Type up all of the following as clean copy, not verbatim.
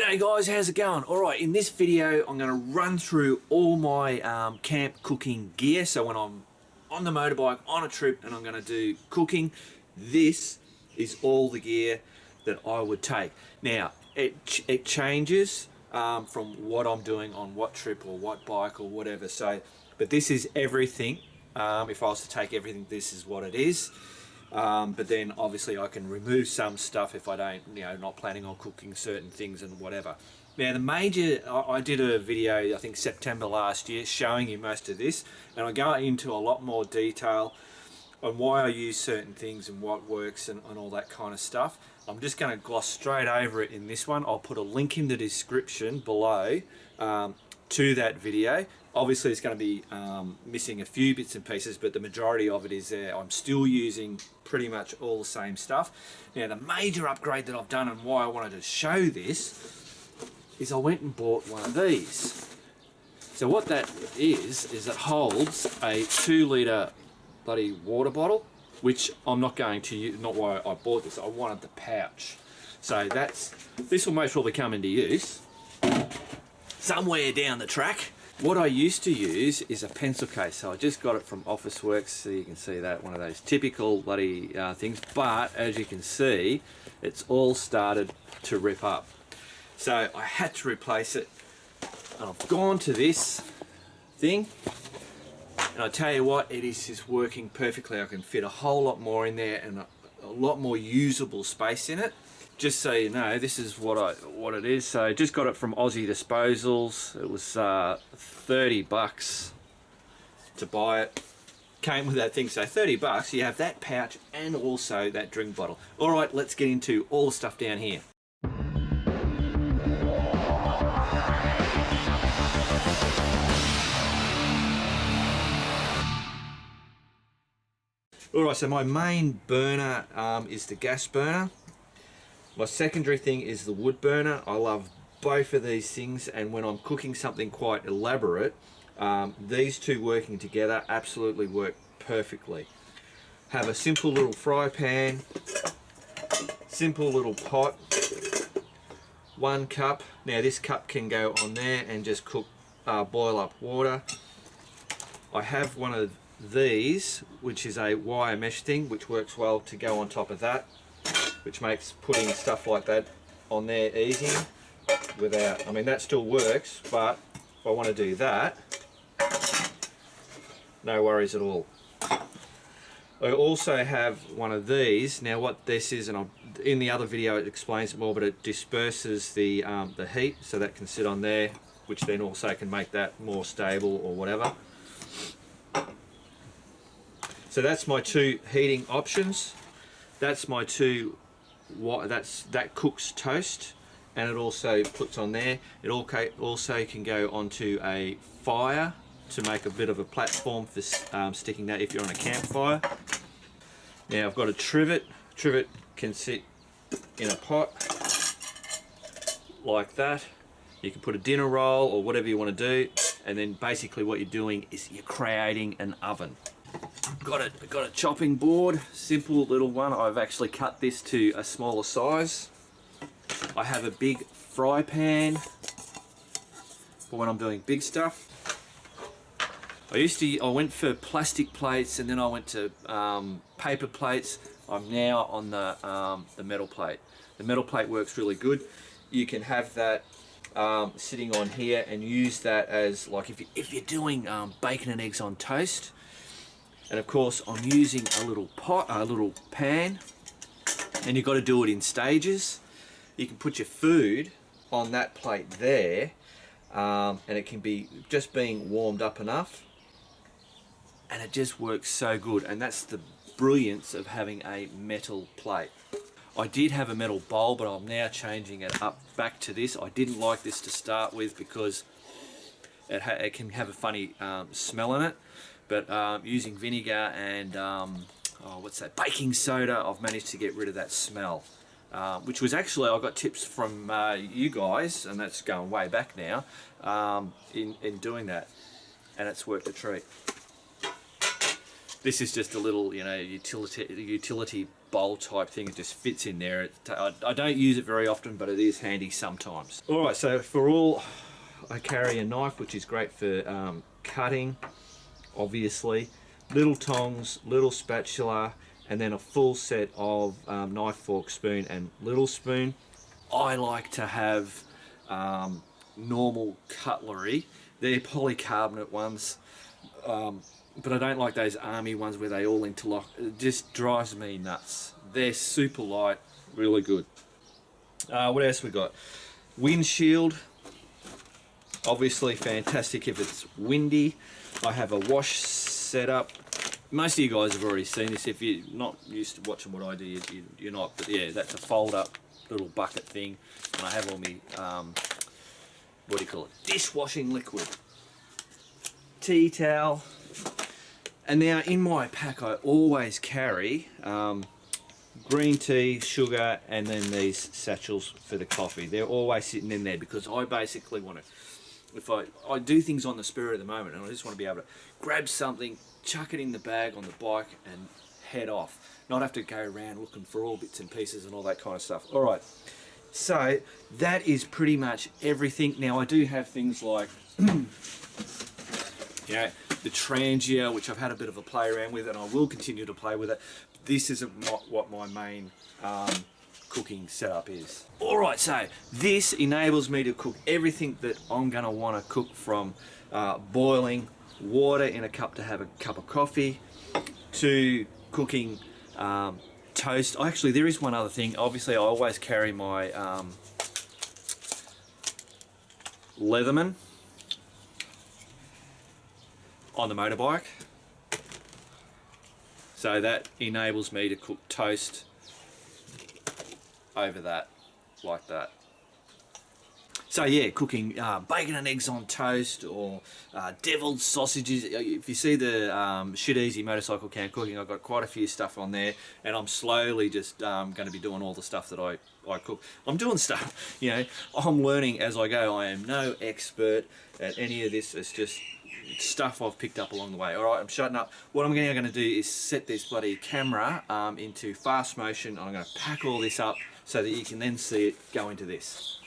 G'day guys, how's it going? Alright, in this video I'm going to run through all my camp cooking gear. So when I'm on the motorbike, on a trip, and I'm going to do cooking, this is all the gear that I would take. Now, it changes from what I'm doing on what trip or what bike or whatever. So, but this is everything. If I was to take everything, this is what it is. But then obviously I can remove some stuff if I don't, not planning on cooking certain things and whatever. Now the major, I did a video I think September last year showing you most of this, and I go into a lot more detail on why I use certain things and what works and all that kind of stuff. I'm just going to gloss straight over it in this one. I'll put a link in the description below to that video. Obviously it's going to be missing a few bits and pieces, but the majority of it is there. I'm still using pretty much all the same stuff. Now the major upgrade that I've done and why I wanted to show this is I went and bought one of these. So what that is it holds a 2-litre bloody water bottle, which I'm not going to use, not why I bought this, I wanted the pouch. So this will most probably come into use somewhere down the track. What I used to use is a pencil case, so I just got it from Officeworks, so you can see that, one of those typical bloody things, but as you can see, it's all started to rip up. So I had to replace it, and I've gone to this thing, and I tell you what, it is just working perfectly. I can fit a whole lot more in there and a lot more usable space in it. Just so you know, this is what it is. So just got it from Aussie Disposals. It was 30 bucks to buy it. Came with that thing, so 30 bucks. You have that pouch and also that drink bottle. All right, let's get into all the stuff down here. All right, so my main burner is the gas burner. My secondary thing is the wood burner. I love both of these things, and when I'm cooking something quite elaborate, these two working together absolutely work perfectly. Have a simple little fry pan, simple little pot, 1 cup. Now this cup can go on there and just cook, boil up water. I have one of these, which is a wire mesh thing, which works well to go on top of that, which makes putting stuff like that on there easy without, I mean that still works, but if I want to do that, no worries at all. I also have one of these. Now what this is, and in the other video it explains it more, but it disperses the heat, so that can sit on there, which then also can make that more stable or whatever. So that's my 2 heating options. That's my 2. That cooks toast, and it also puts on there. It also can go onto a fire to make a bit of a platform for sticking that if you're on a campfire. Now I've got a trivet. Trivet can sit in a pot like that. You can put a dinner roll or whatever you want to do, and then basically what you're doing is you're creating an oven. Got a chopping board, simple little one. I've actually cut this to a smaller size. I have a big fry pan for when I'm doing big stuff. I went for plastic plates, and then I went to paper plates. I'm now on the metal plate. The metal plate works really good. You can have that sitting on here and use that as, like, if you're doing bacon and eggs on toast. And of course I'm using a little pan, and you've got to do it in stages. You can put your food on that plate there, and it can be just being warmed up enough, and it just works so good. And that's the brilliance of having a metal plate. I did have a metal bowl, but I'm now changing it up back to this. I didn't like this to start with because it can have a funny smell in it. But using vinegar and baking soda, I've managed to get rid of that smell, which was actually, I got tips from you guys, and that's going way back now, in doing that, and it's worked a treat. This is just a little, utility bowl type thing. It just fits in there. I don't use it very often, but it is handy sometimes. All right, so for all, I carry a knife, which is great for cutting, obviously. Little tongs, little spatula, and then a full set of knife, fork, spoon, and little spoon. I like to have normal cutlery. They're polycarbonate ones. But I don't like those army ones where they all interlock. It just drives me nuts. They're super light, really good. What else we got? Windshield, obviously fantastic if it's windy. I have a wash setup. Most of you guys have already seen this. If you're not used to watching what I do, you're not. But yeah, that's a fold-up little bucket thing, and I have all my what do you call it? Dishwashing liquid, tea towel. And now in my pack I always carry green tea, sugar, and then these satchels for the coffee. They're always sitting in there because I basically want to, if I do things on the spur of the moment and I just want to be able to grab something, chuck it in the bag on the bike and head off. Not have to go around looking for all bits and pieces and all that kind of stuff. All right, so that is pretty much everything. Now I do have things like, yeah, the Trangia, which I've had a bit of a play around with, and I will continue to play with it. This isn't what my main cooking setup is. All right, so this enables me to cook everything that I'm going to want to cook, from boiling water in a cup to have a cup of coffee, to cooking toast. Actually, there is one other thing. Obviously, I always carry my Leatherman on the motorbike, so that enables me to cook toast over that, like that. So yeah, cooking bacon and eggs on toast, or deviled sausages. If you see the Shit Easy motorcycle camp cooking, I've got quite a few stuff on there, and I'm slowly just going to be doing all the stuff that I cook. I'm doing stuff, you know, I'm learning as I go. I am no expert at any of this. It's just stuff I've picked up along the way. All right, I'm shutting up. What I'm going to do is set this bloody camera into fast motion. I'm going to pack all this up so that you can then see it go into this.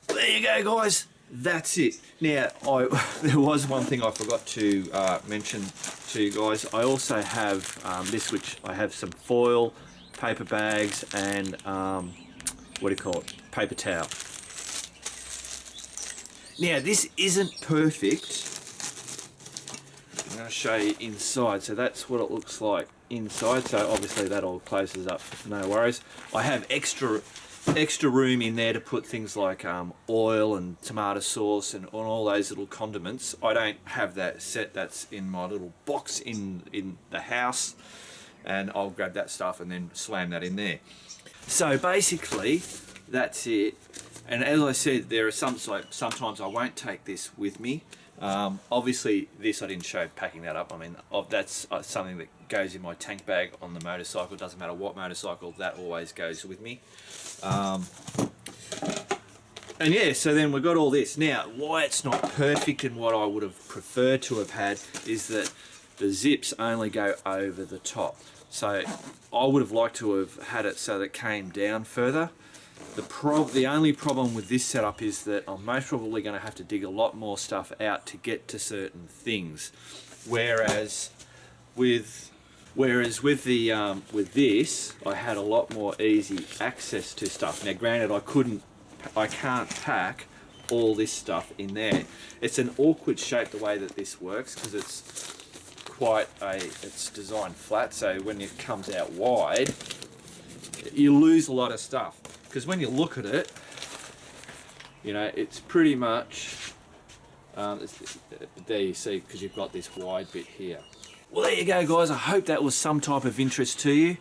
There you go, guys. That's it. Now, there was one thing I forgot to mention to you guys. I also have this, which I have some foil, paper bags, and what do you call it? Paper towel. Now, this isn't perfect. I'm going to show you inside. So that's what it looks like inside. So obviously that all closes up, no worries. I have extra room in there to put things like oil and tomato sauce and all those little condiments. I don't have that set. That's in my little box in the house, and I'll grab that stuff and then slam that in there. So basically that's it. And as I said, there are sometimes I won't take this with me. Obviously this I didn't show packing that up. I mean, that's something that goes in my tank bag on the motorcycle. Doesn't matter what motorcycle, that always goes with me. And yeah, so then we've got all this. Now, why it's not perfect and what I would have preferred to have had is that the zips only go over the top. So I would have liked to have had it so that it came down further. The only problem with this setup is that I'm most probably going to have to dig a lot more stuff out to get to certain things. Whereas with this, I had a lot more easy access to stuff. Now, granted, I can't pack all this stuff in there. It's an awkward shape the way that this works, because it's it's designed flat, so when it comes out wide, you lose a lot of stuff. Because when you look at it, you know, it's pretty much, there you see, because you've got this wide bit here. Well, there you go, guys. I hope that was some type of interest to you.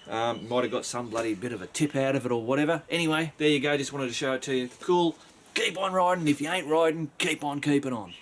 Might have got some bloody bit of a tip out of it or whatever. Anyway, there you go. Just wanted to show it to you. Cool. Keep on riding. If you ain't riding, keep on keeping on.